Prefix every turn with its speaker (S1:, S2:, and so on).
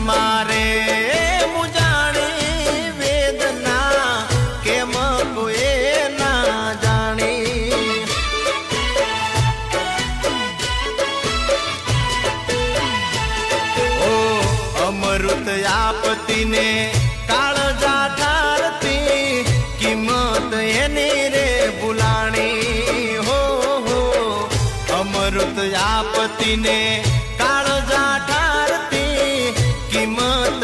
S1: મારે મુજાણી વેદના કેમ કોઈ ના જાણી ઓ અમૃત આપતીને કાળજા ઠારતી કિંમત એની રે ભૂલાણી હો અમૃત આપતીને કાળજા ઠારતી કિંમત